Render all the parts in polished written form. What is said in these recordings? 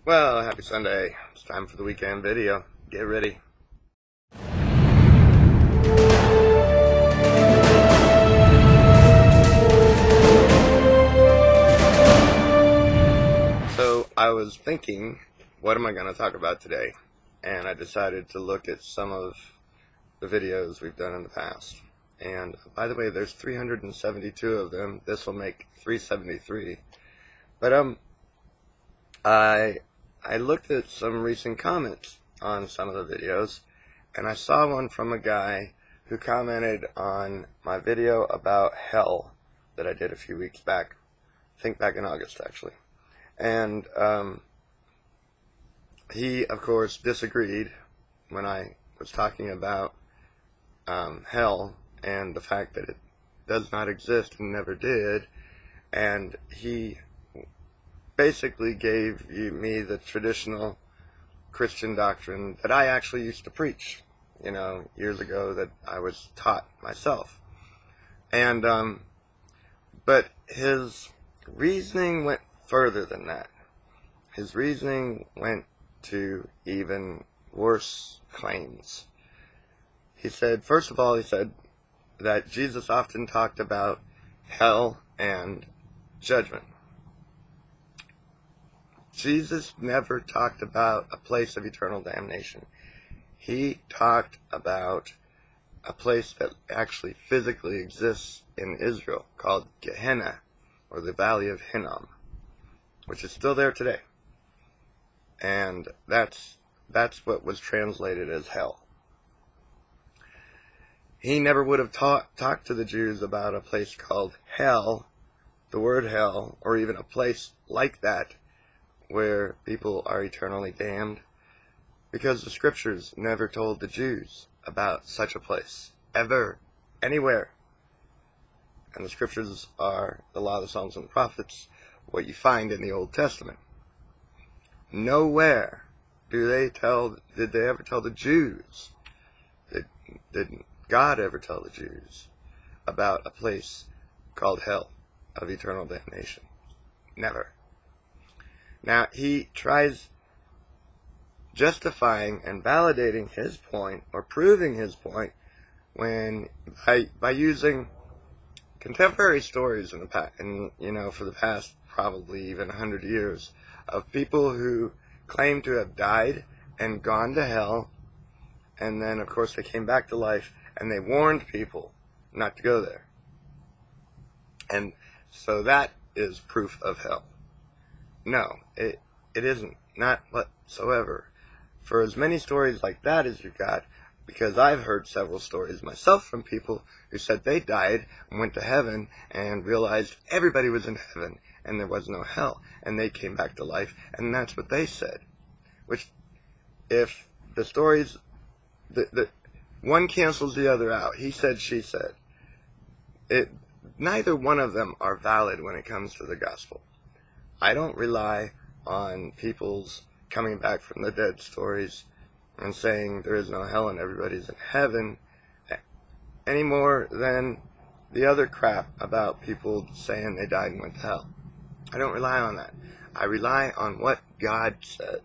Well, happy Sunday. It's time for the weekend video. Get ready. So I was thinking, what am I going to talk about today? And I decided to look at some of the videos we've done in the past. And by the way, there's 372 of them. This will make 373. But I looked at some recent comments on some of the videos, and I saw one from a guy who commented on my video about hell that I did a few weeks back. I think back in August, actually. And he, of course, disagreed when I was talking about hell and the fact that it does not exist and never did. And he basically gave me the traditional Christian doctrine that I actually used to preach, years ago, that I was taught myself. And, but his reasoning went further than that. His reasoning went to even worse claims. He said, first of all, he said that Jesus often talked about hell and judgment. Jesus never talked about a place of eternal damnation. He talked about a place that actually physically exists in Israel called Gehenna, or the Valley of Hinnom, which is still there today. And that's what was translated as hell. He never would have talked to the Jews about a place called hell, the word hell, or even a place like that, where people are eternally damned, because the scriptures never told the Jews about such a place, ever, anywhere. And the scriptures are the law, the Psalms, and the prophets, what you find in the Old Testament. Nowhere did they ever tell the Jews, did God ever tell the Jews about a place called hell of eternal damnation? Never. Now, he tries justifying and validating his point, or proving his point, by using contemporary stories in the past, for the past probably even 100 years, of people who claim to have died and gone to hell, and then, of course, they came back to life, and they warned people not to go there. And so that is proof of hell. No, it isn't. Not whatsoever. For as many stories like that as you got, because I've heard several stories myself from people who said they died and went to heaven and realized everybody was in heaven and there was no hell, and they came back to life, and that's what they said. Which, if the stories, the one cancels the other out. He said, she said. Neither one of them are valid when it comes to the gospel. I don't rely on people's coming back from the dead stories and saying there is no hell and everybody's in heaven any more than the other crap about people saying they died and went to hell. I don't rely on that. I rely on what God said.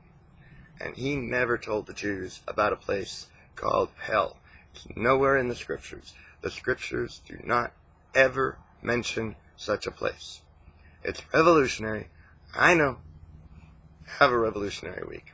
And he never told the Jews about a place called hell. It's nowhere in the scriptures. The scriptures do not ever mention such a place. It's revolutionary. I know. Have a revolutionary week.